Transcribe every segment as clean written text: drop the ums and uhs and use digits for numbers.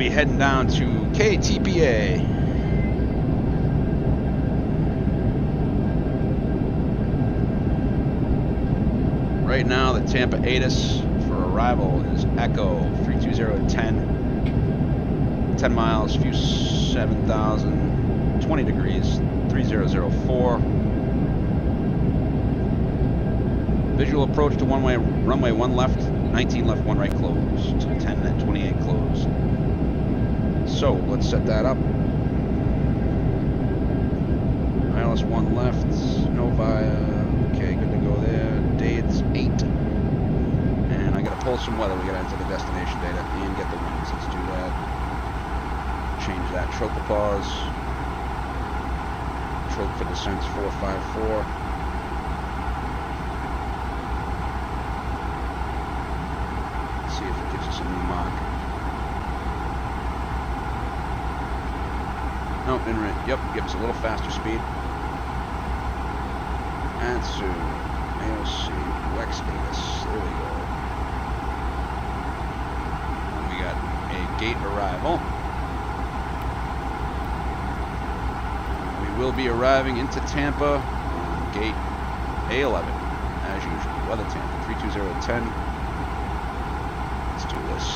be heading down to KTPA. Right now, the Tampa ATIS for arrival is Echo 32010. 10 miles, few 7,000, 20 degrees, 3004. Visual approach to one-way runway 1 left, 19 left, 1 right closed, 10 and 28 closed. So let's set that up. ILS 1 left, no via. Okay, good to go there. Date's 8. And I gotta pull some weather. We gotta enter the destination data and get the winds. Let's do that. Change that. Tropopause. Trope for descent's 454. Let's see if it gives us a new mark. No, yep, gives us a little faster speed. Atsu, AOC, WEX status, there we go. And we got a gate arrival. We will be arriving into Tampa on gate A11, as usual. Weather Tampa, 32010. Let's do this.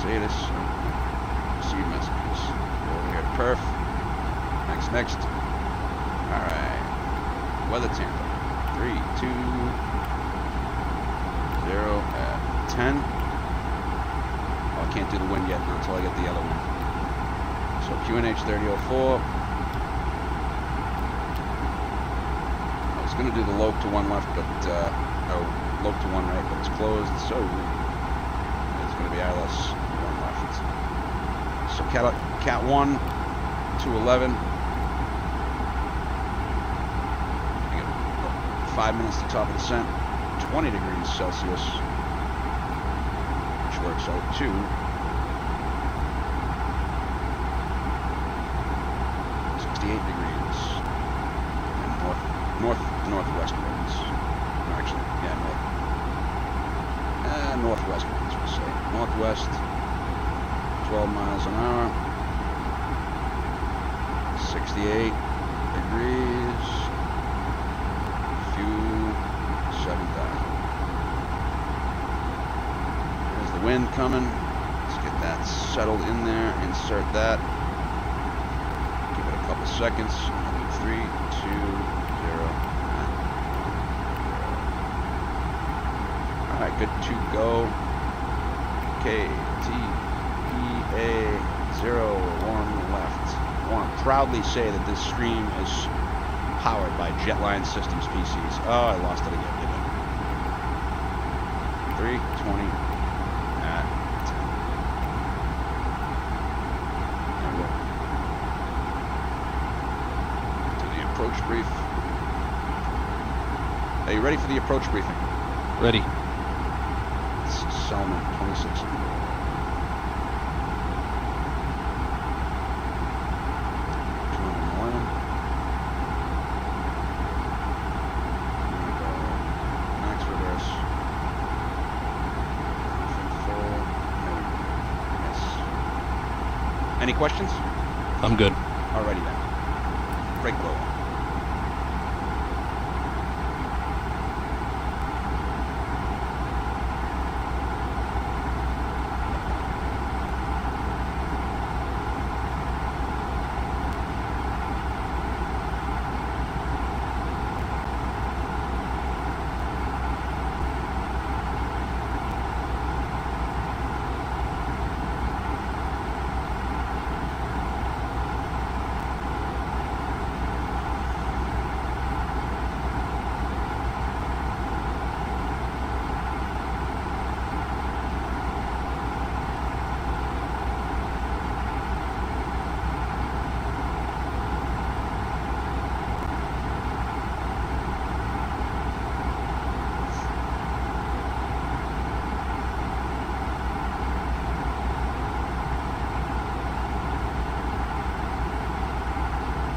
Status, receive messages. Go over here to perf. Next. Alright. Weather Tampa. 320 at 10. Oh, I can't do the wind yet until I get the other one. So QNH 3004. I was going to do the lope to 1 left, but no, lope to 1 right, but it's closed, so it's going to be ILS 1 left. So Cat 1 211. 5 minutes to top of descent, 20 degrees Celsius, which works out to 68 degrees, and northwest winds. No, actually, yeah, northwest winds, we'll say. Northwest, 12 miles an hour, 68 degrees. 7,000. There's the wind coming. Let's get that settled in there. Insert that. Give it a couple seconds. 3, 2, 0. Alright, good to go. KTPA 0, warm left. I want to proudly say that this stream is powered by Jetline Systems PCs. Oh, I lost it again, didn't I? 320 at 10. There we go. To the approach brief. Are you ready for the approach briefing? Ready. It's Selman 26. Any questions? I'm good. Alrighty then. Break low.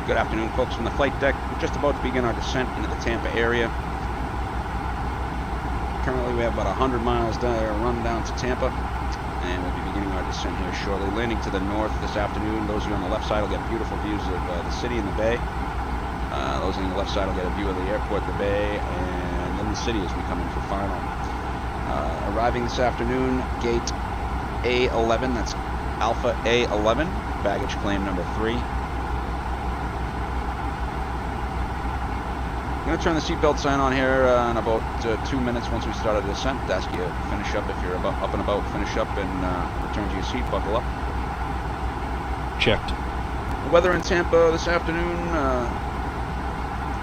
Good afternoon, folks, from the flight deck. We're just about to begin our descent into the Tampa area. Currently we have about 100 miles run down to Tampa, and we'll be beginning our descent here shortly. Landing to the north this afternoon. Those of you on the left side will get beautiful views of the city and the bay. Those on the left side will get a view of the airport, the bay, and then the city as we come in for final. Arriving this afternoon, gate A11, that's Alpha A11, baggage claim number 3. I'm going to turn the seatbelt sign on here in about 2 minutes once we start a descent. Ask you to finish up if you're up and about, finish up and return to your seat, buckle up. Checked. The weather in Tampa this afternoon,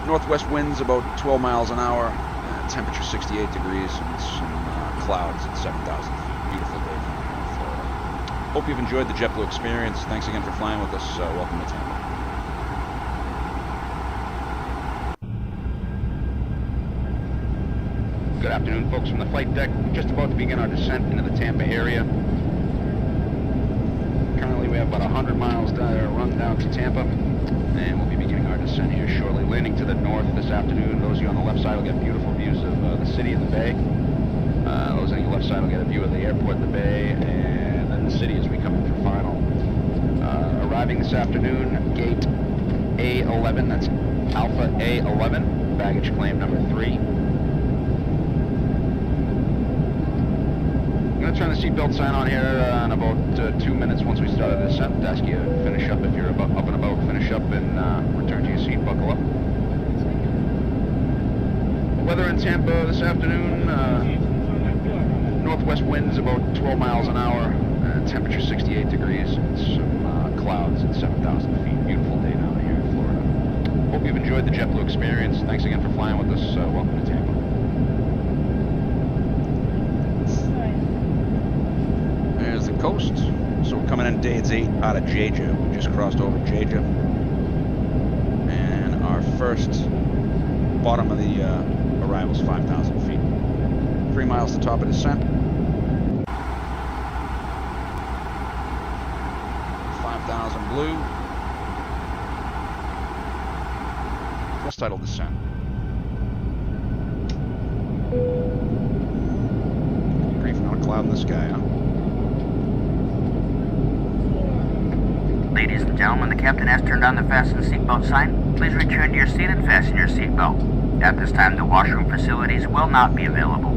northwest winds about 12 miles an hour, temperature 68 degrees, and some clouds at 7,000 feet. Beautiful day down here in Florida. Hope you've enjoyed the JetBlue experience. Thanks again for flying with us. Welcome to Tampa. Good afternoon, folks, from the flight deck. We're just about to begin our descent into the Tampa area. Currently we have about 100 miles run down to Tampa, and we'll be beginning our descent here shortly. Landing to the north this afternoon. Those of you on the left side will get beautiful views of the city and the bay. Those on the left side will get a view of the airport, the bay, and then the city as we come in for final. Arriving this afternoon, gate A11, that's Alpha A11, baggage claim number 3. I'm going to turn the seatbelt sign on here in about 2 minutes once we start a descent. Ask you to finish up if you're up and about, finish up and return to your seat, buckle up. Weather in Tampa this afternoon, northwest winds about 12 miles an hour, temperature 68 degrees, and some clouds at 7,000 feet. Beautiful day down here in Florida. Hope you've enjoyed the JetBlue experience. Thanks again for flying with us. Welcome to Tampa. There's the coast. So we're coming in Dades 8 out of JBU. We just crossed over JBU. And our first bottom of the arrival is 5,000 feet. 3 miles to top of descent. 5,000 blue. Plus tidal descent. Grief, not a cloud in the sky, huh? Ladies and gentlemen, the captain has turned on the fasten seatbelt sign. Please return to your seat and fasten your seatbelt. At this time, the washroom facilities will not be available.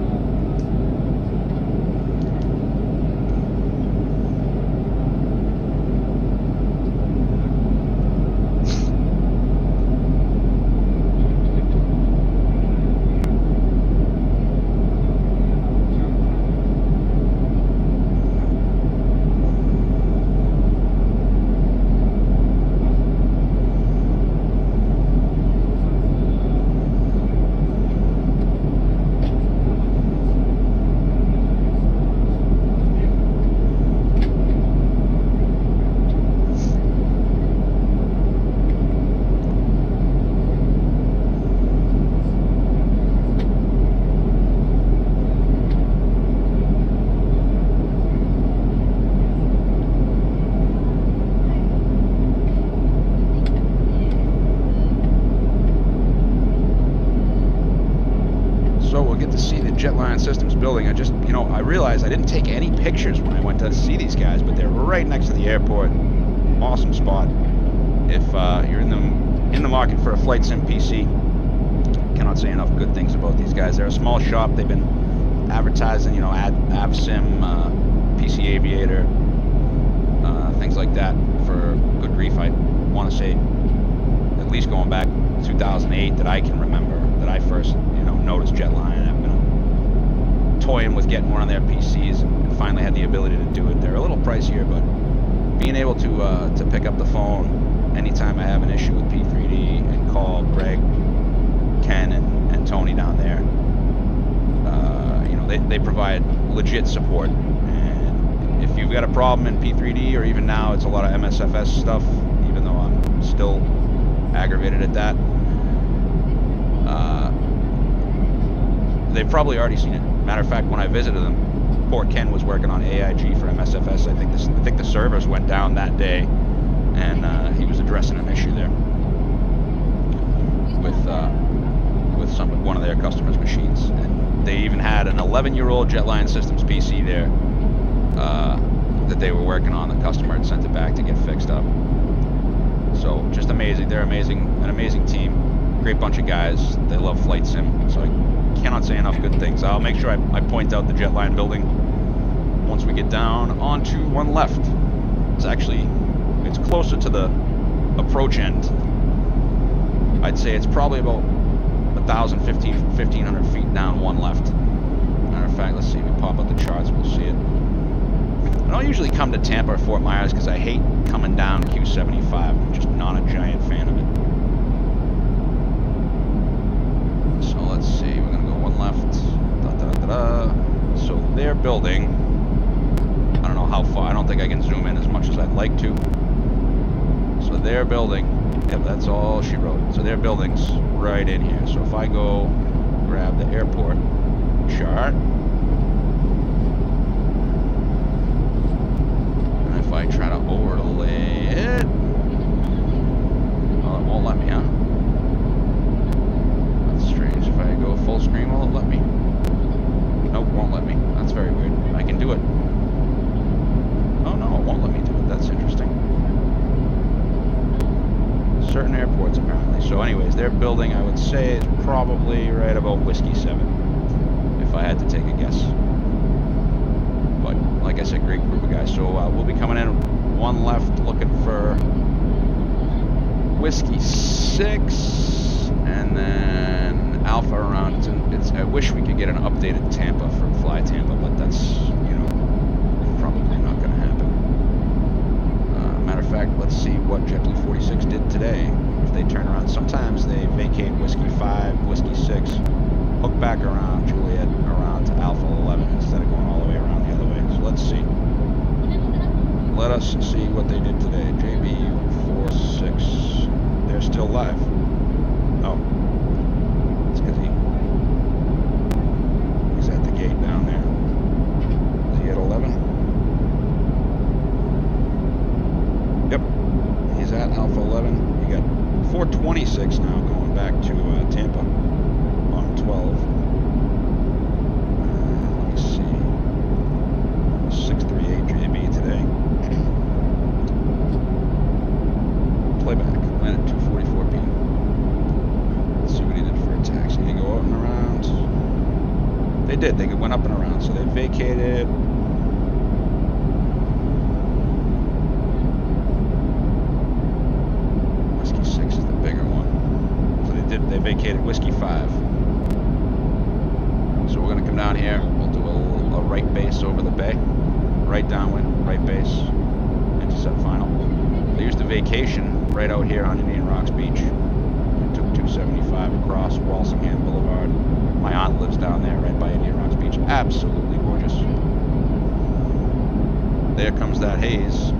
Jetline Systems building. I realized I didn't take any pictures when I went to see these guys, but they're right next to the airport. Awesome spot. If you're in the market for a flight sim PC, cannot say enough good things about these guys. They're a small shop. They've been advertising, AvSim, PC Aviator, things like that for good grief. I want to say at least going back 2008 that I can remember that I first, noticed Jetline. I've been toying with getting one of their PCs and finally had the ability to do it. They're a little pricier, but being able to pick up the phone anytime I have an issue with P3D and call Greg, Ken, and Tony down there, they provide legit support. And if you've got a problem in P3D, or even now it's a lot of MSFS stuff, even though I'm still aggravated at that, they've probably already seen it. Matter of fact, when I visited them, poor Ken was working on AIG for MSFS. I think the servers went down that day, and he was addressing an issue there with one of their customers' machines. And they even had had an 11-year-old Jetline Systems PC there that they were working on. The customer had sent it back to get fixed up. So just amazing. They're amazing, an amazing team. Great bunch of guys. They love flight sim. So I cannot say enough good things. I'll make sure I point out the Jetline building once we get down onto one left. It's closer to the approach end. I'd say it's probably about 1,500 feet down one left. Matter of fact, let's see if we pop up the charts, we'll see it. I don't usually come to Tampa or Fort Myers because I hate coming down Q75. I'm just not a giant fan of it. So let's see, we're gonna go one left. So their building, I don't know how far, I don't think I can zoom in as much as I'd like to. So their building, yep, that's all she wrote. So their building's right in here. So if I go grab the airport chart, and if I try to overlay it, well, it won't let me, huh? That's strange. If I go full screen, will it let me? Nope, won't let me. That's very weird. I can do it. Oh no, it won't let me do it. That's interesting. Certain airports apparently. So anyways, their building I would say is probably right about Whiskey 7, if I had to take a guess. But like I said, great group of guys. So we'll be coming in one left looking for Whiskey 6 and then Alpha around. I wish we could get an updated Tampa from Fly Tampa, but that's, you know, probably not going to happen. Matter of fact, let's see what JBU46 did today. If they turn around, sometimes they vacate Whiskey 5, Whiskey 6, hook back around Juliet, around to Alpha 11 instead of going all the way around the other way. So let's see. Let us see what they did today. JBU46. They're still live. Oh. It's because he's at the gate down there. Is he at 11? Yep, he's at Alpha 11. You got 426 now going back to Tampa on 12. Let me see. 638 JB today. Playback, landed 244 p. Let's see what he did for a taxi. Did he go out and around? They did, they went up and around. So they vacated. They vacated Whiskey 5. So we're going to come down here. We'll do a right base over the bay. Right downwind, right base, intercept final. They used a vacation right out here on Indian Rocks Beach. We took 275 across Walsingham Boulevard. My aunt lives down there right by Indian Rocks Beach. Absolutely gorgeous. There comes that haze.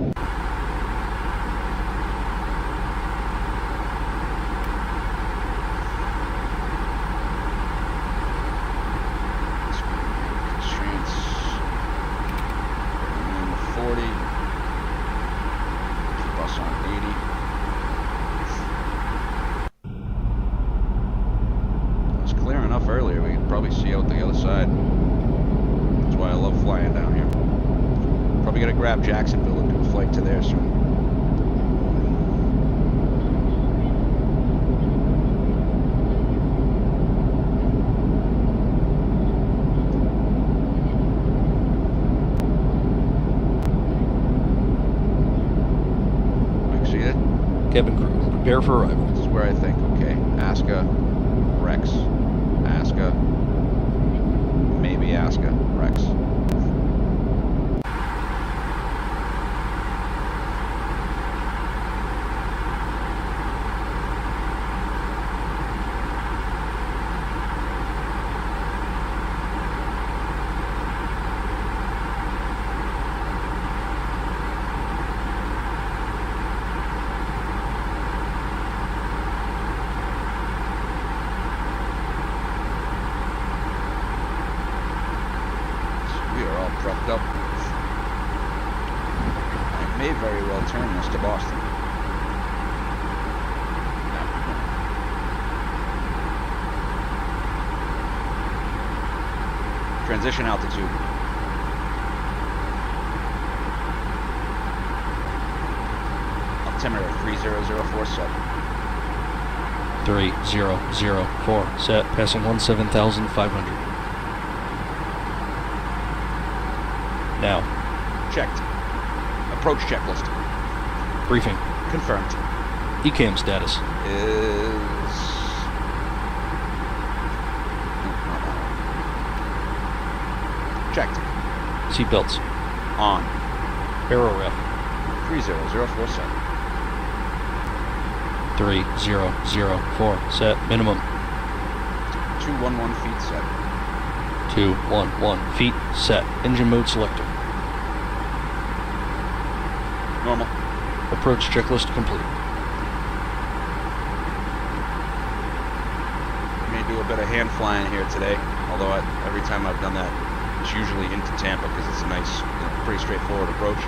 Earlier, we could probably see out the other side. That's why I love flying down here. Probably gonna grab Jacksonville and do a flight to there soon. Mike, see it? Cabin crew, prepare for arrival. This is where I think, okay, Aska, Rex, Aska, maybe Aska, Rex. Prepped up. I may very well turn this to Boston. Transition altitude. Altimeter 30047. 3004. Set. Passing 17,500. Now. Checked. Approach checklist. Briefing. Confirmed. ECAM status. Is... Checked. Seatbelts. On. Aero ref. 30047. 3004. Set. Minimum. 211 feet set. 211 feet. Set. Engine mode selector. Normal. Approach checklist complete. May do a bit of hand flying here today, although every time I've done that, it's usually into Tampa because it's a nice, pretty straightforward approach.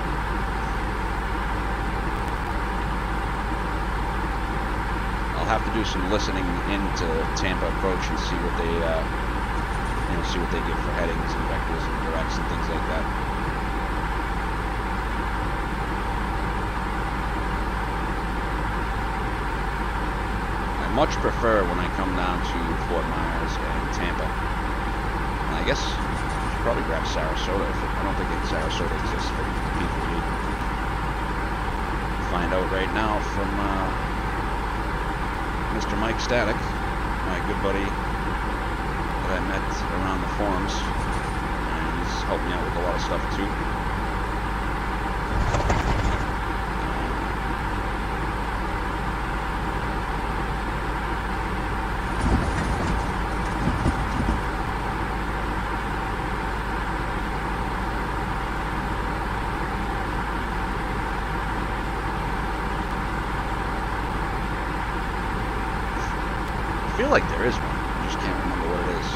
I'll have to do some listening into Tampa approach and see what they, see what they give for headings and vectors and directs and things like that. I much prefer when I come down to Fort Myers and Tampa. And I guess I should probably grab Sarasota. I don't think Sarasota exists for P3. Find out right now from Mr. Mike Static, my good buddy that I met around the forums, and he's helped me out with a lot of stuff too. I feel like there is one. I just can't remember what it is.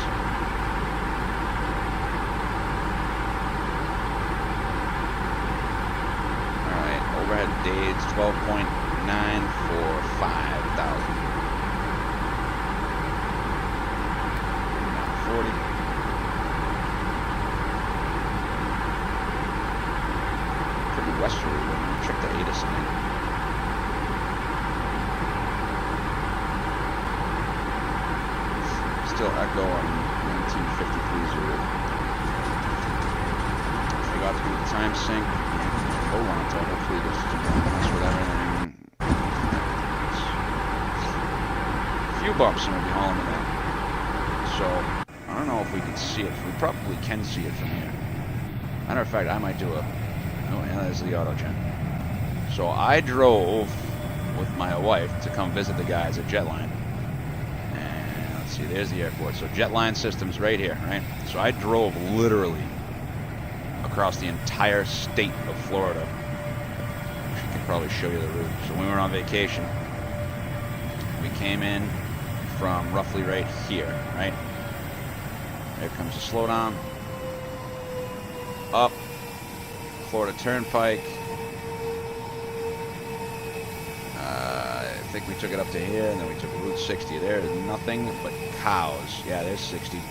Alright, overhead days 12.9 for 5,000. Now 40. Pretty westerly when we check the ATIS thing. Still echo on 1953 Zulu. Forgot to do the time sync. Hold on to hopefully this doesn't mess with everything. A few bumps and we'll be hauling it in. So I don't know if we can see it. We probably can see it from here. Matter of fact, I might do a. Oh, yeah, there's the autogen. So I drove with my wife to come visit the guys at Jetline. See, there's the airport. So Jetline Systems right here, right? So I drove literally across the entire state of Florida. I can probably show you the route. So when we were on vacation, we came in from roughly right here, right? There comes the slowdown. Up, Florida Turnpike. I think we took it up to here, and then we took Route 60. There's nothing but cows. Yeah, there's 60.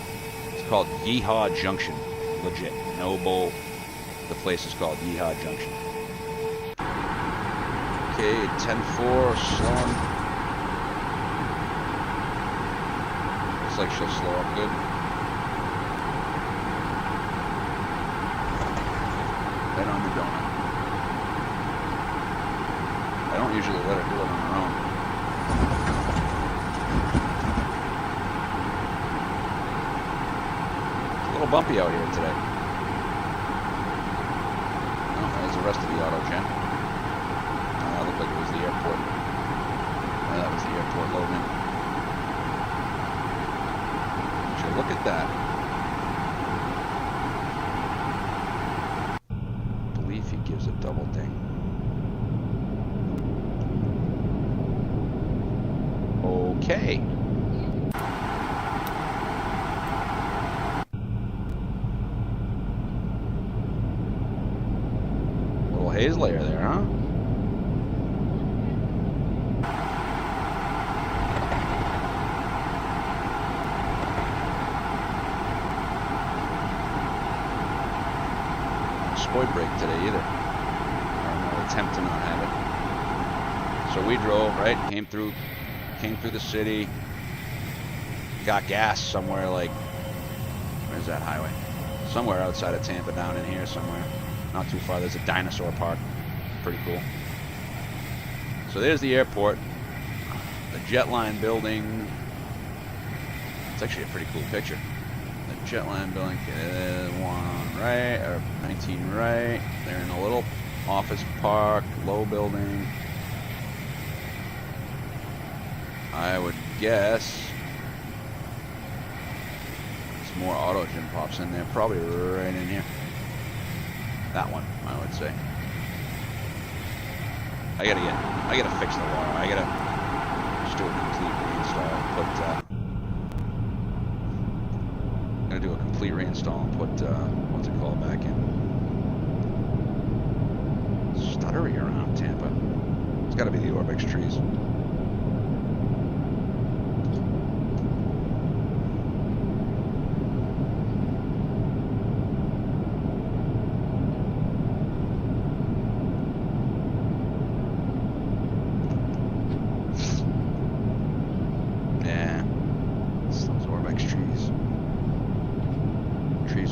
It's called Yeehaw Junction. Legit. No bull. The place is called Yeehaw Junction. Okay, 10-4, slowing. Looks like she'll slow up good. Right on the donut. I don't usually let her do it on her own. It's a little bumpy out here today. Oh, there's the rest of the auto gen. That looked like it was the airport. Yeah, that was the airport loading. So look at that. I believe he gives a double ding. Okay. Little haze layer there, huh? spoil break today either. Or no attempt to not have it. So we drove, right? Came through the city. Got gas somewhere like, where's that highway? Somewhere outside of Tampa, down in here somewhere. Not too far. There's a dinosaur park. Pretty cool. So there's the airport. The Jetline building. It's actually a pretty cool picture. The Jetline building, 1 right, or 19 right. They're in a little office park, low building. I would guess some more auto gym pops in there, probably right in here. That one, I would say. I gotta fix the water. I gotta just do a complete reinstall. Gonna do a complete reinstall and put what's it called back in. Stuttery around Tampa. It's got to be the Orbex trees.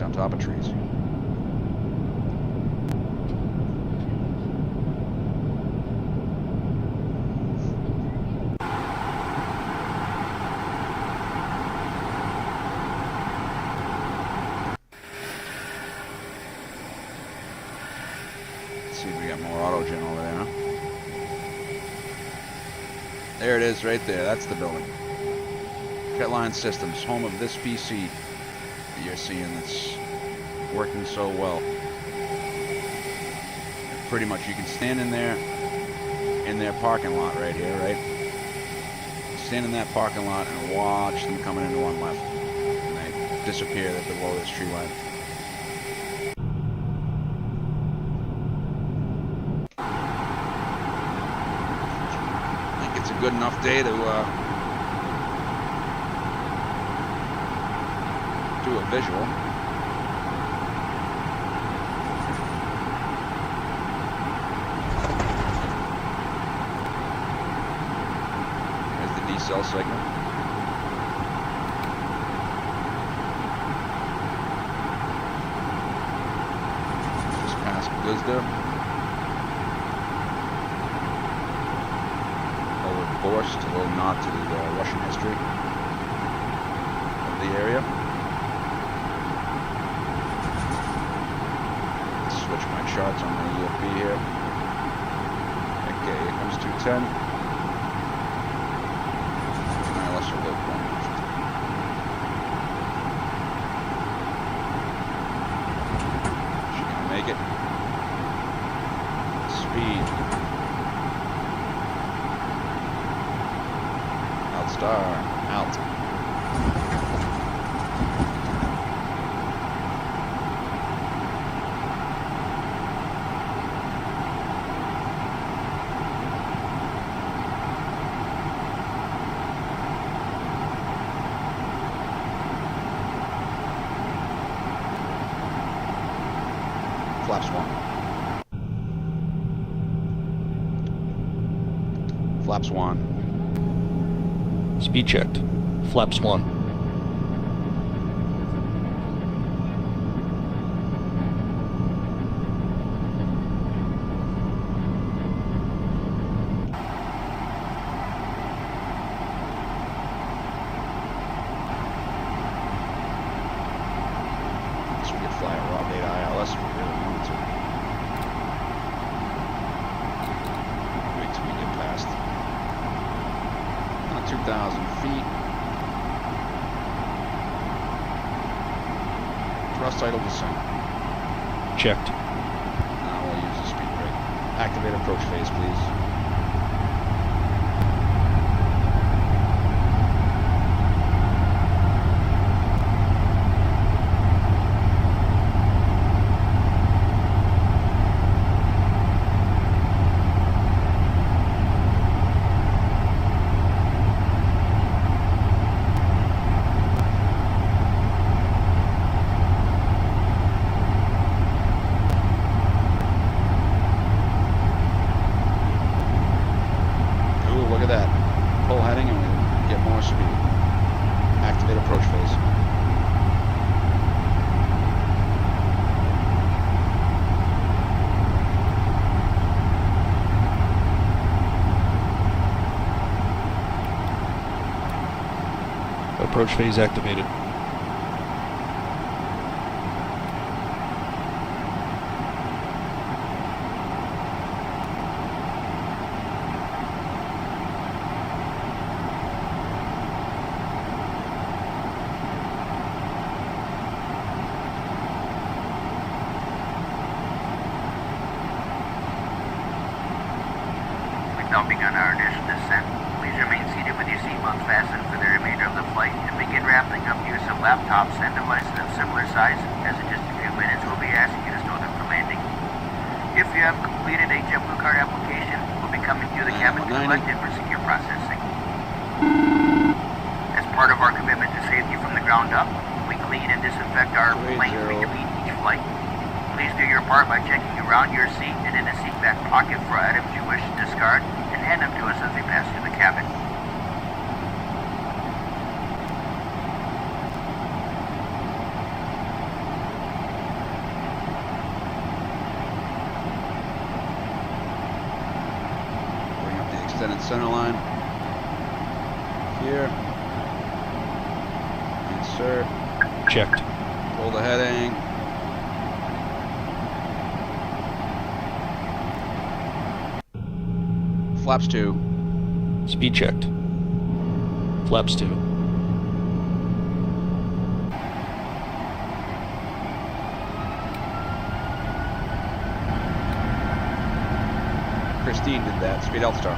On top of trees. Let's see if we got more auto gen over there, huh? There it is right there. That's the building. Jetline Systems, home of this PC. You're seeing that's working so well. And pretty much you can stand in their parking lot right here, right? Stand in that parking lot and watch them coming into one left. And they disappear at below this tree line. I think it's a good enough day to do a visual. There's the decel signal. Just past Guzda. Over Borst, a little nod to the Russian history of the area. Switch my charts on the EFB here. Okay, here comes 210. Let's look 1 left. She gonna make it? Speed. Outstar. Out. Flaps 1. Flaps 1. Speed checked. Flaps 1. So we could fly a raw data ILS if we really wanted to. Wait till we get past 2,000 feet. Thrust idle descent. Checked. Now we'll use the speed brake. Activate approach phase, please. approach phase activated. We've now begun our initial descent. Please remain seated with your seatbelts fastened for the remainder of the flight and begin wrapping up use of laptops and devices of similar size, as in just a few minutes we'll be asking you to store them for landing. If you have completed a JetBlue card application, we'll be coming through the cabin to collect it for secure processing. As part of our commitment to safety from the ground up, we clean and disinfect our planes between each flight. Please do your part by checking around your seat and in the seat back pocket for items you wish to discard, and hand them to us as we pass through the cabin. Bring up the extended center line. Here. Insert. Checked. Pull the heading. Flaps 2. Speed checked. Flaps 2. Christine did that. Speed Health Star.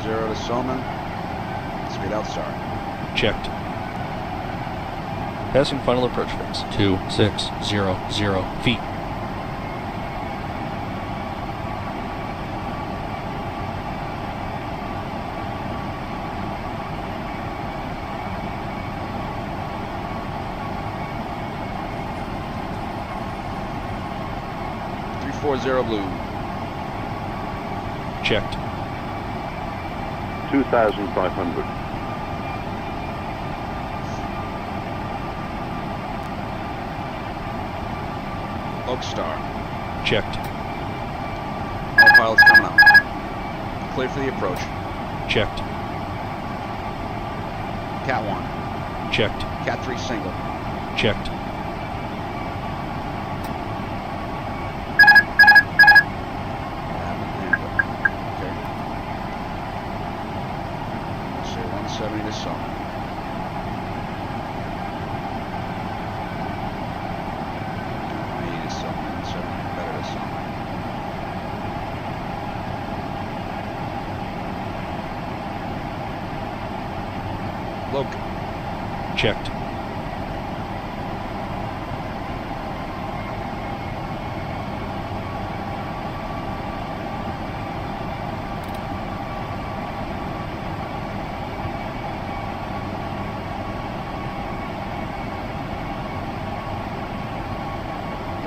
Zero to Soman. Speed out star. Checked. Passing final approach phase. 2600 feet. Blue. Checked. 2,500. Oak Star. Checked. All pilots coming up. Clear for the approach. Checked. Cat 1. Checked. Cat 3 single. Checked. Okay. Say 170 to Soman. Look. Checked.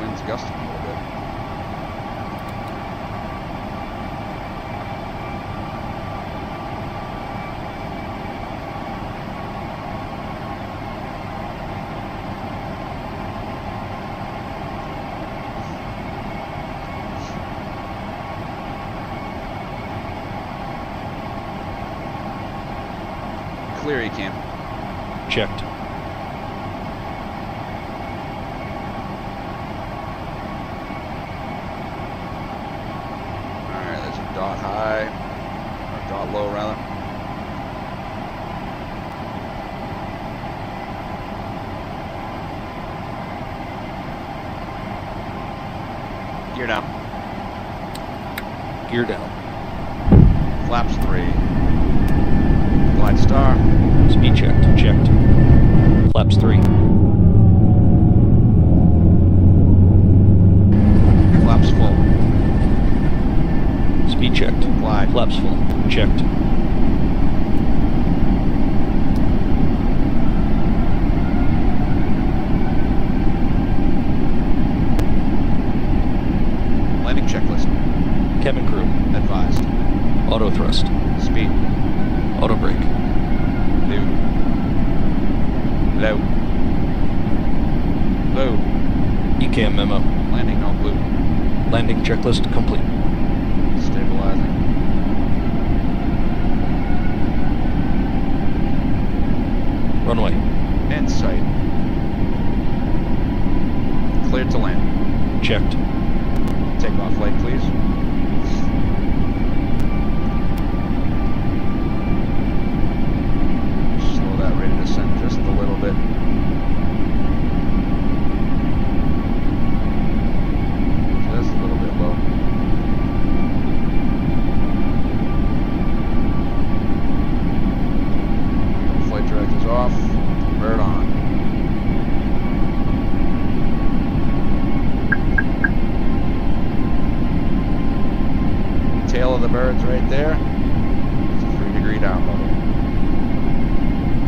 Wind's gusting a little bit. Clear, ECAM. Checked. Alright, there's a dot high, or dot low rather. Gear down. Gear down. Flaps 3. Glide star. Speed checked. Checked. Flaps 3. Flaps full. Speed checked. Glide. Flaps full. Checked. thrust. Speed. Auto brake. Low. Low. Low. ECAM memo. Landing no blue. Landing checklist complete. Stabilizing. Runway. In sight. Cleared to land. Checked. Takeoff light, please. Slow that rate of descent just a little bit. Just a little bit low. Flight director's off. Bird on. Tail of the bird's right there. It's a 3-degree down level.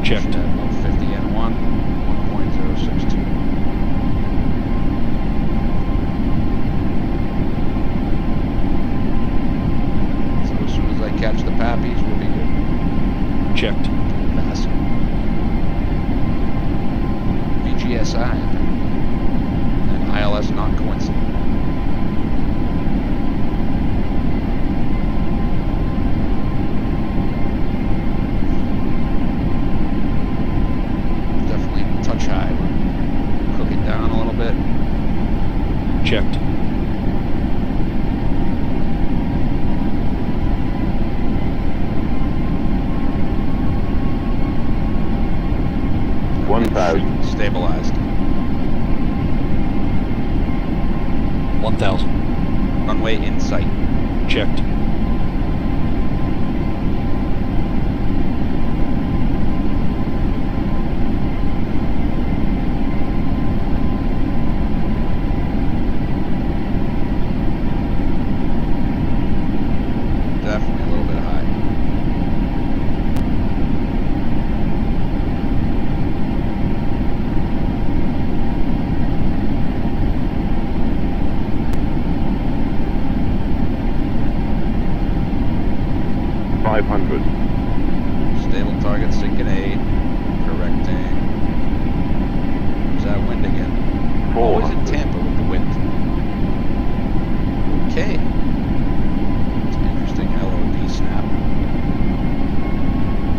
Checked. Should have about 50 and 1.062. So as soon as I catch the pappies, we'll be good. Checked. Fast. VGSI. And ILS not coincident. Definitely touch high. Cook it down a little bit. Checked. Stabilized. 1,000. Runway in sight. Checked. Definitely a little bit high. Stable target, sinking 8. Correcting. Is that wind again? Always in Tampa with the wind. Okay. It's an interesting LOD snap.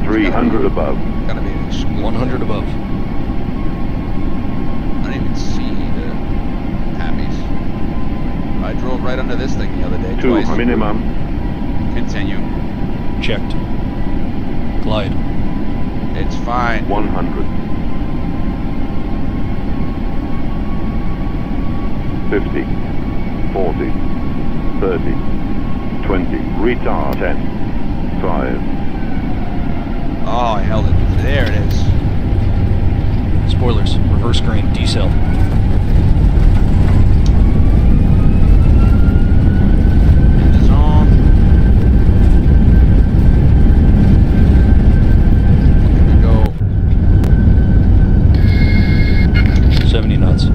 300 above. Gotta be an exclusive. 100 above. I don't even see the pappies. I drove right under this thing the other day. 2 Twice. minimum. Continue. Checked. Glide. It's fine. 100. 50. 40. 30. 20. Retard 10. 5. Oh, I held it. There it is. Spoilers. Reverse grain. Decel. Engines on. Looking to go 70 knots.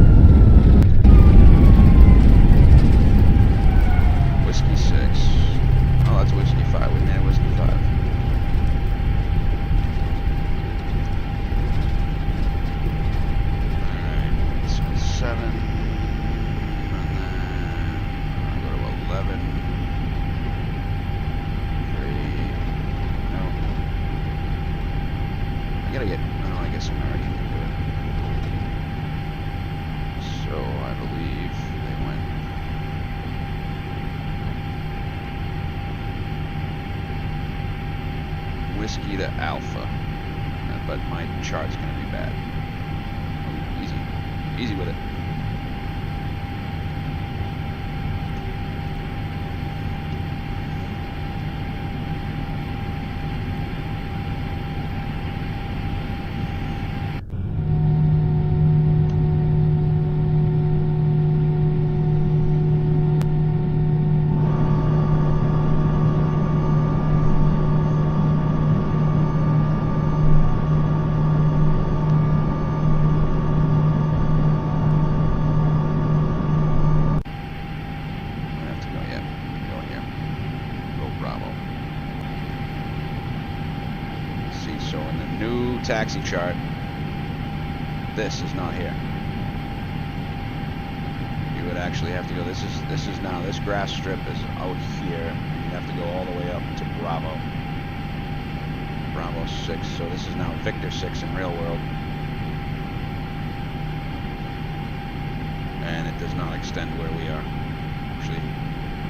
Whiskey 6. Oh, that's Whiskey 5. We made Whiskey 5. Alright, so 7. And then I'll go to 11. 3. No. I gotta get. Oh, I guess American can do it. So I believe they went. Whiskey to Alpha, but my chart's gonna be bad. Oh, easy with it. taxi chart, this is not here. You would actually have to go, this is now, this grass strip is out here, and you'd have to go all the way up to Bravo 6, so this is now Victor 6 in real world. And it does not extend where we are. Actually,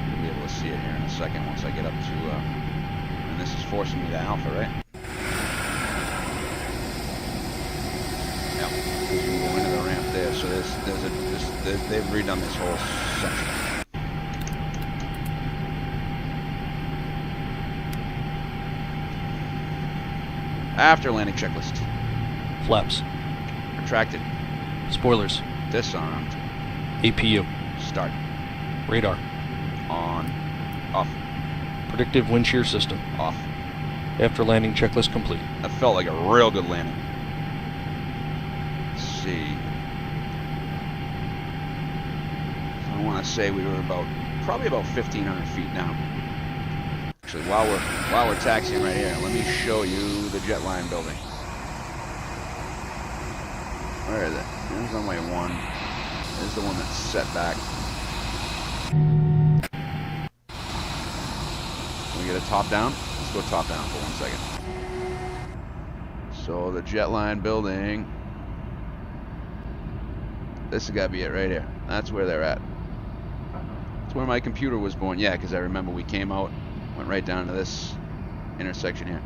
you'll be able to see it here in a second once I get up to, and this is forcing me to Alpha, right? Yep, you can go into the ramp there, so they've redone this whole section. After landing checklist. Flaps. Retracted. Spoilers. Disarmed. APU. Start. Radar. On. Off. Predictive wind shear system. Off. After landing checklist complete. That felt like a real good landing. Let's see. I want to say we were probably about 1,500 feet down. Actually, while we're taxiing right here, let me show you the Jetline building. Where is it? There's runway 1. There's the one that's set back. Can we get a top down? Let's go top down for 1 second. So the Jetline building. This has got to be it right here. That's where they're at. That's where my computer was born. Yeah, because I remember we came out, went right down to this intersection here.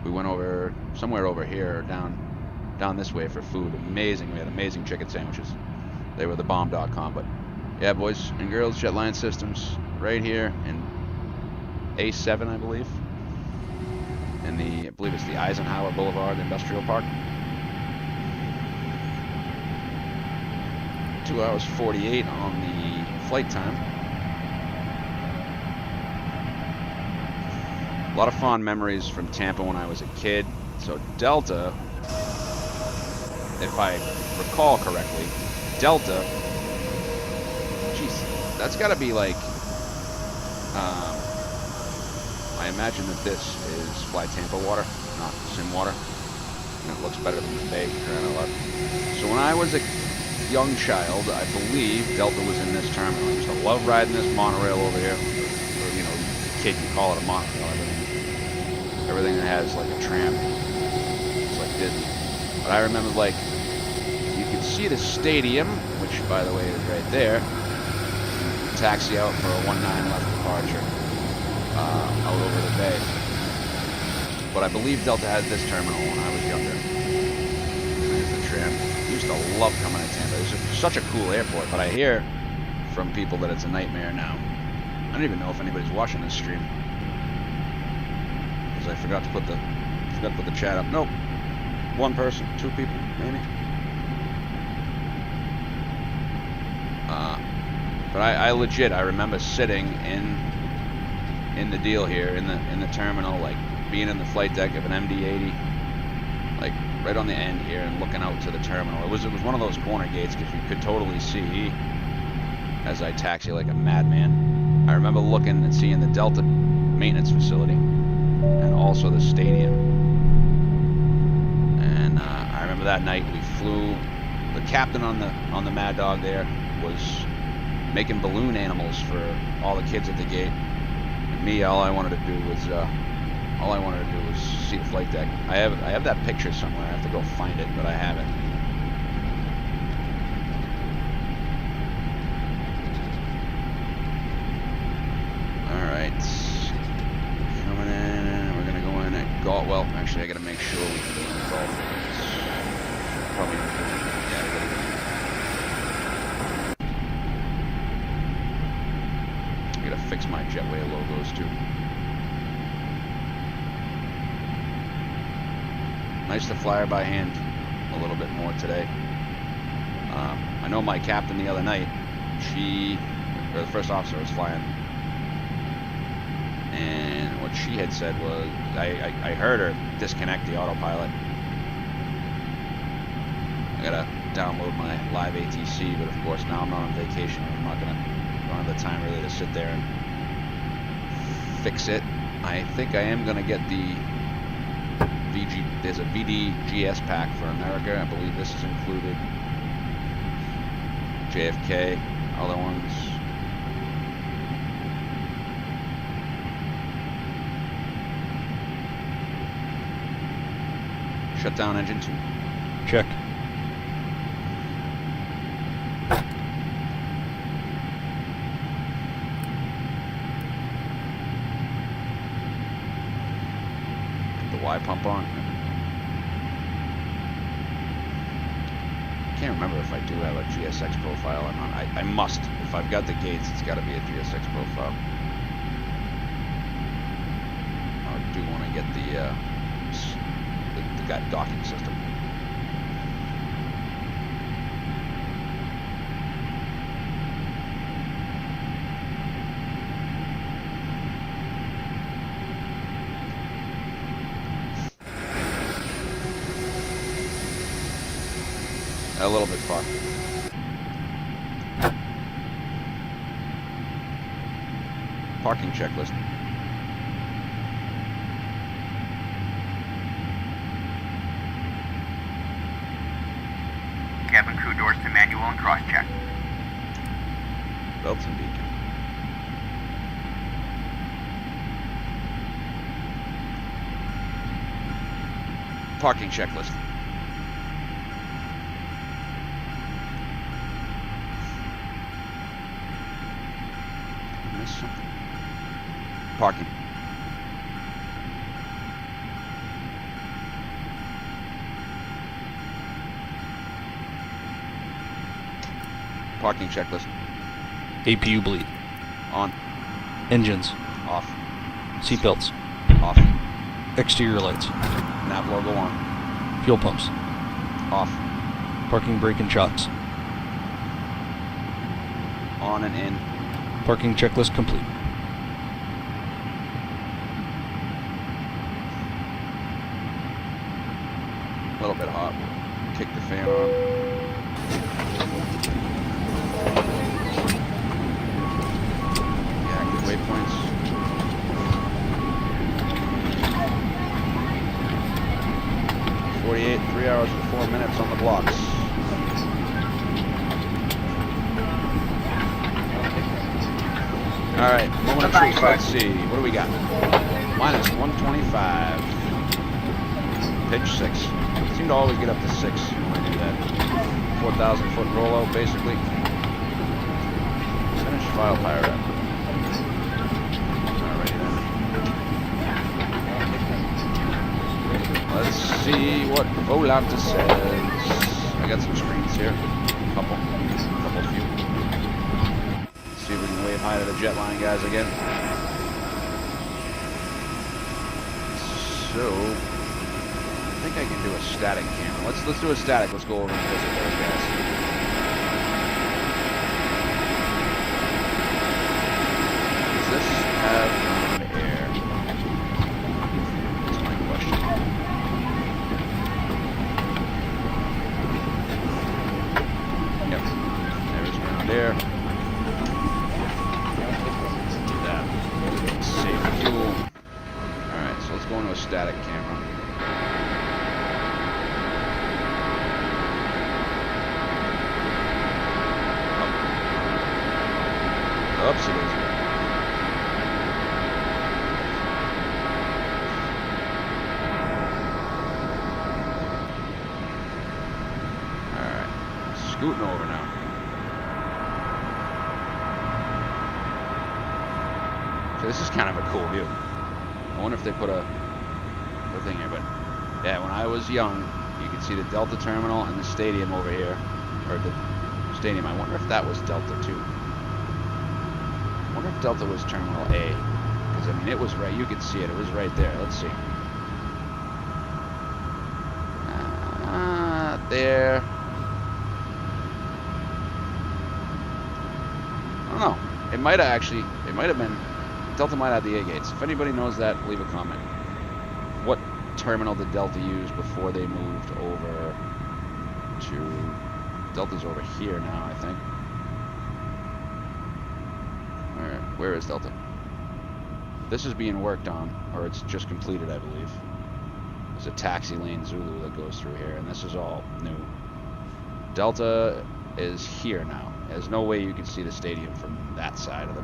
We went over somewhere over here, or down this way for food. Amazing. We had amazing chicken sandwiches. They were the bomb.com. But yeah, boys and girls, Jetline Systems right here in A7, I believe. In I believe it's the Eisenhower Boulevard Industrial Park. 2 hours 48 on the flight time. A lot of fond memories from Tampa when I was a kid. So Delta, if I recall correctly, Delta, jeez, that's got to be like, I imagine that this is Fly Tampa water, not Sim water. And it looks better than the Bay. So when I was a young child, I believe Delta was in this terminal. I used to love riding this monorail over here. Or, you know, kid, you call it a monorail. Everything that has like a tram. It's like Disney. But I remember, like, you could see the stadium, which by the way is right there. Taxi out for a 19 left departure out over the bay. But I believe Delta had this terminal when I was younger. There's the tram. I used to love coming to Tampa. It's such a cool airport, but I hear from people that it's a nightmare now. I don't even know if anybody's watching this stream. Because I forgot to put the chat up. Nope. 1 person, 2 people, maybe. But I legit, I remember sitting in the deal here, in the terminal, like being in the flight deck of an MD-80, like right on the end here, and looking out to the terminal. It was one of those corner gates because you could totally see as I taxi like a madman. I remember looking and seeing the Delta maintenance facility and also the stadium. And I remember that night we flew. The captain on the Mad Dog there was making balloon animals for all the kids at the gate. And me, all I wanted to do was see the flight deck. I have that picture somewhere. I have to go find it, but I have it. All right, coming in. We're gonna go in at Galt. Well, actually, I gotta make sure we can go in at Galt. Probably, yeah, we gotta go. I gotta fix my Jetway logos too. Nice to fly her by hand a little bit more today. I know my captain the other night, the first officer was flying, and what she had said was, I heard her disconnect the autopilot. I gotta download my live ATC, but of course now I'm not on vacation. I don't have the time really to sit there and fix it. I think I am gonna get the there's a VDGS pack for America. I believe this is included. JFK, other ones. Shut down engine 2. Check. Put the Y pump on. I can't remember if I do have a GSX profile or not. I must. If I've got the gates, it's got to be a GSX profile. I do want to get the docking system. A little bit far. Parking checklist. Cabin crew doors to manual and cross-check. Belts and beacon. Parking checklist. Miss something. Parking. Parking checklist. APU bleed. On. Engines. Off. Seatbelts. Off. Exterior lights. Nav logo on. Fuel pumps. Off. Parking brake and shocks. On and in. Parking checklist complete. A little bit hot. Kick the fan on. The active waypoints. .48, 3 hours and 4 minutes on the blocks. All right, moment of truth. Let's see. What do we got? Minus 125. Pitch 6. Seem to always get up to 6 when I do that. 4,000 foot rollout, basically. Finish file pirate. Alrighty then. Let's see what Volanta says. I got some screens here. Couple few. See if we can wave hi to the Jetline guys again. So, I think I can do a static camera. Let's do a static. Let's go over and visit those guys. Does this have ground air? That's my question. Yep. There's ground air. Save fuel. Alright, so let's go into a static camera. Oopsie daisy. Alright, scooting over now. So this is kind of a cool view. I wonder if they put a thing here, but yeah, when I was young, you could see the Delta terminal and the stadium over here, or the stadium. I wonder if that was Delta too. I wonder if Delta was Terminal A, because I mean it was right. You could see it. It was right there. Let's see. There. I don't know. It might have actually. It might have been. Delta might have the A gates. If anybody knows that, leave a comment. What terminal did Delta use before they moved over to... Delta's over here now, I think. Where is Delta? This is being worked on, or it's just completed, I believe. There's a taxi lane Zulu that goes through here, and this is all new. Delta is here now. There's no way you can see the stadium from that side of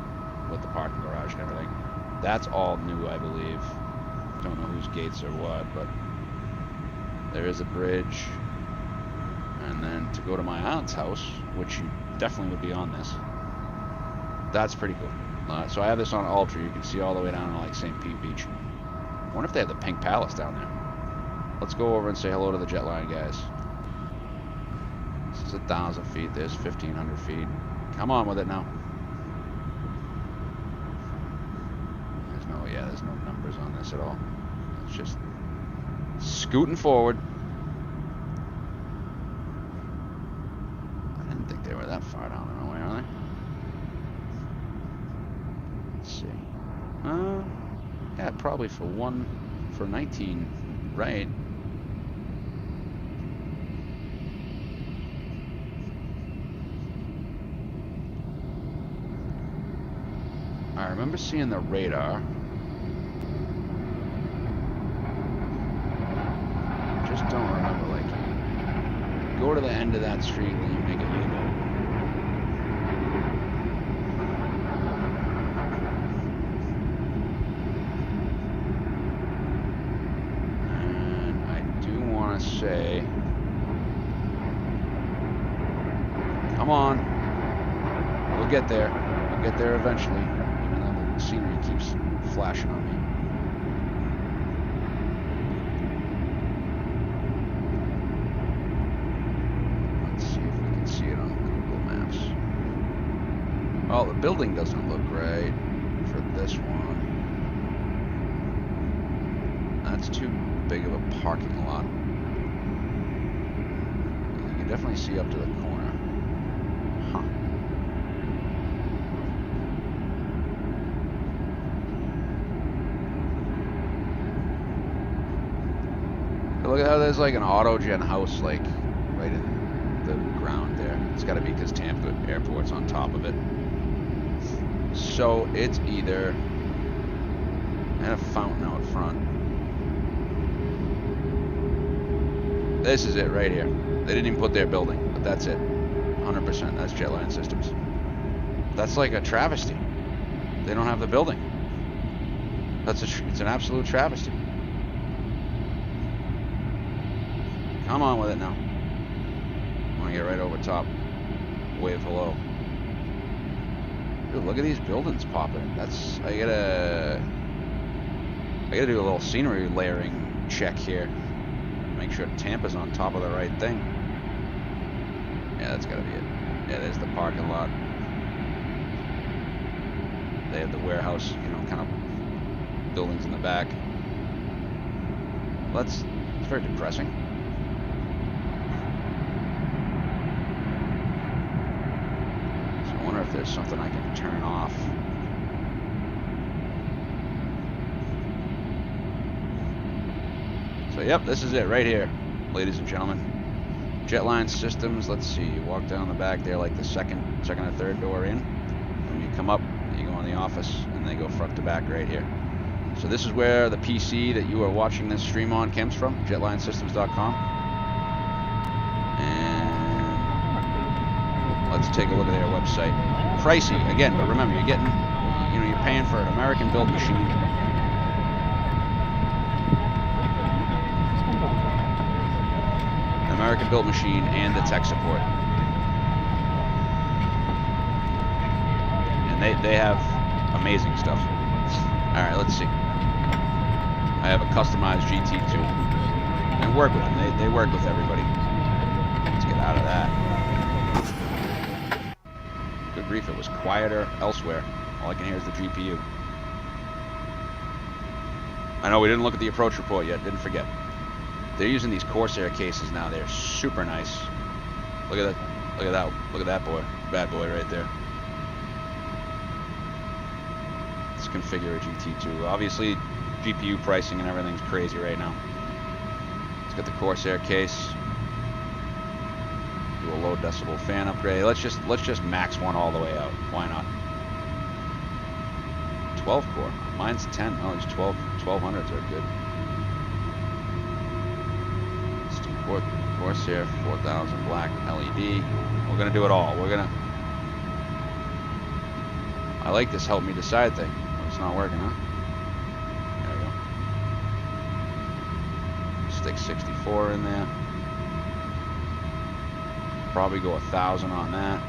with the parking garage and everything. That's all new, I believe. Don't know whose gates are what, but there is a bridge. And then to go to my aunt's house, which you definitely would be on this. That's pretty cool. So I have this on Ultra. You can see all the way down to like St. Pete Beach. I wonder if they have the Pink Palace down there. Let's go over and say hello to the Jetline guys. This is 1,000 feet. There's 1,500 feet. Come on with it now. There's no numbers on this at all. It's just scooting forward. I didn't think they were that far down the runway, are they? Let's see. Yeah, probably for 19, right? I remember seeing the radar. Just don't remember, like, go to the end of that street and then you make a U-turn. And I do want to say, come on, we'll get there. We'll get there eventually, even though the scenery keeps flashing on me. Well, the building doesn't look right for this one. That's too big of a parking lot. You can definitely see up to the corner. Huh. Look at how there's like an Autogen house like right in the ground there. It's got to be because Tampa Airport's on top of it. So it's either, and a fountain out front. This is it right here. They didn't even put their building, but that's it. 100%. That's Jetline Systems. That's like a travesty. They don't have the building. It's an absolute travesty. Come on with it now. I want to get right over top. Wave hello. Dude, look at these buildings popping. I gotta do a little scenery layering check here. Make sure Tampa's on top of the right thing. Yeah, that's gotta be it. Yeah, there's the parking lot. They have the warehouse, kind of buildings in the back. It's very depressing. So I wonder if there's something I can turn off. So yep, this is it right here, ladies and gentlemen. Jetline Systems. Let's see. You walk down the back there, like the second or third door in. When you come up, you go in the office, and they go front to back right here. So this is where the PC that you are watching this stream on comes from, jetlinesystems.com. And let's take a look at their website. Pricey again, but remember, you're getting, you're paying for an American-built machine. American-built machine and the tech support. And they have amazing stuff. All right, let's see. I have a customized GT2. And work with them. They work with everybody. Let's get out of that. Good grief, it was quieter elsewhere. All I can hear is the GPU. I know we didn't look at the approach report yet. Didn't forget. They're using these Corsair cases now. They're super nice. Look at that. Look at that. Look at that boy. Bad boy right there. Let's configure a GT2. Obviously, GPU pricing and everything's crazy right now. Let's get the Corsair case. Do a low decibel fan upgrade. Let's just max one all the way out. Why not? 12 core. Mine's 10. Oh, these 1200s are good. Corsair 4000 black LED. We're gonna do it all. I like this help me decide thing. It's not working, huh? There we go. Stick 64 in there. Probably go 1,000 on that.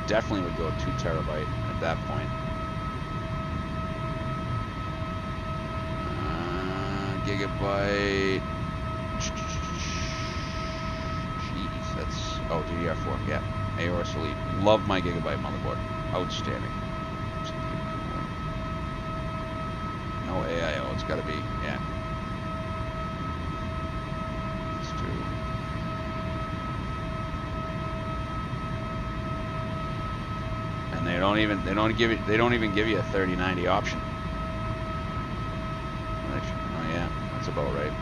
Definitely would go 2 terabyte at that point. Gigabyte. Jeez, that's DDR4. Yeah, Aorus Elite. Love my Gigabyte motherboard. Outstanding. No AIO. It's got to be. Yeah. Let's do. And they don't even give you a 3090 option. Oh yeah, that's about right.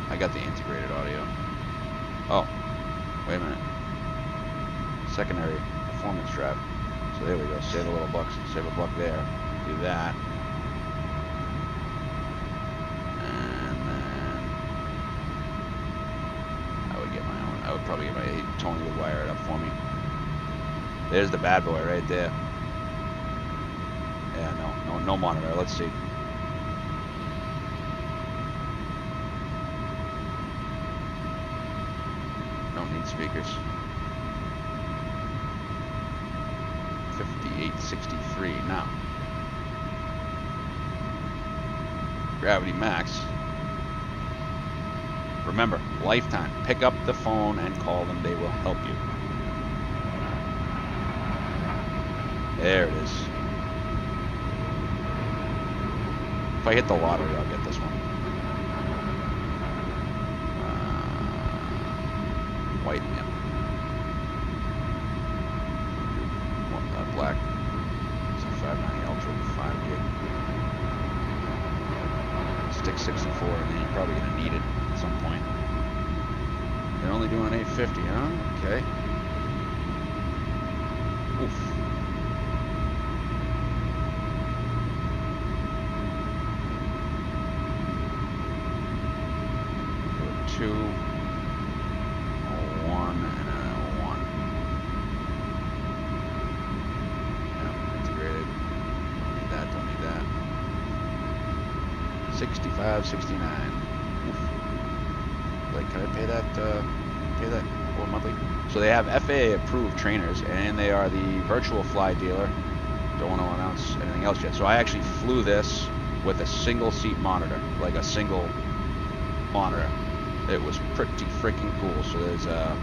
I got the integrated audio. Oh, wait a minute. Secondary performance drive. So there we go. Save a little bucks. Save a buck there. Do that. And then I would get my own. I would probably get my. Tony would wire it up for me. There's the bad boy right there. Yeah, no monitor. Let's see. Don't need speakers. 5863 now. Gravity Max. Remember, lifetime. Pick up the phone and call them. They will help you. There it is. If I hit the lottery, I'll get this one. White, yeah. Black. It's a 590 Ultra, 5 gig. Stick 64, and then you're probably going to need it at some point. They're only doing 850, huh? Okay. Oof. Two, a 1, and a 1. Yep, integrated. Don't need that. 65, 69. Oof. Like, can I pay that? Or monthly? So they have FAA approved trainers, and they are the virtual fly dealer. Don't want to announce anything else yet. So I actually flew this with a single seat monitor, like a single monitor. It was pretty freaking cool. So there's a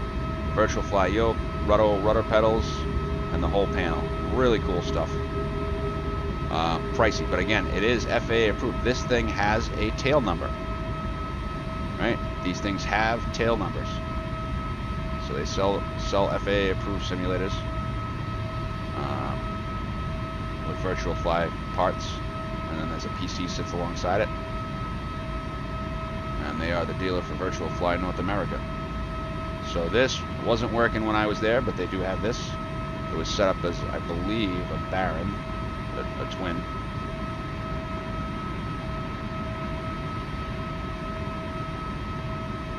virtual fly yoke, rudder pedals, and the whole panel. Really cool stuff. Pricey, but again, it is FAA approved. This thing has a tail number, right? These things have tail numbers. So they sell FAA approved simulators with virtual fly parts, and then there's a PC sits alongside it. And they are the dealer for Virtual Fly North America. So this wasn't working when I was there, but they do have this. It was set up as, I believe, a Baron, a twin.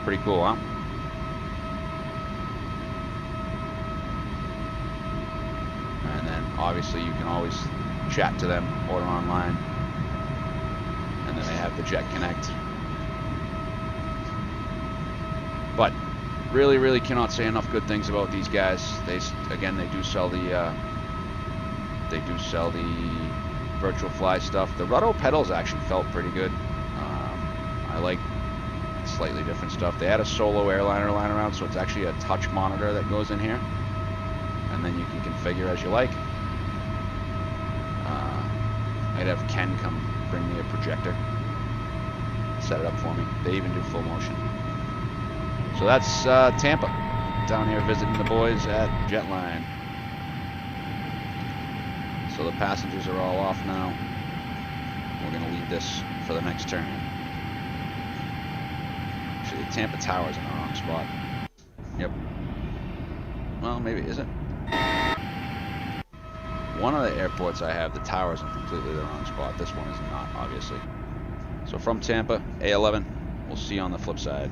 Pretty cool, huh? And then obviously you can always chat to them, order online. And then they have the Jet Connect. But really cannot say enough good things about these guys. They do sell the virtual fly stuff. The rudder pedals actually felt pretty good. I like slightly different stuff. They had a solo airliner line around, so it's actually a touch monitor that goes in here, and then you can configure as you like. I'd have Ken come bring me a projector, set it up for me. They even do full motion. So that's Tampa, down here visiting the boys at Jetline. So the passengers are all off now. We're going to leave this for the next turn. Actually, the Tampa Tower's in the wrong spot. Yep. Well, maybe, is it? One of the airports I have, the tower's in completely the wrong spot. This one is not, obviously. So from Tampa, A11, we'll see you on the flip side.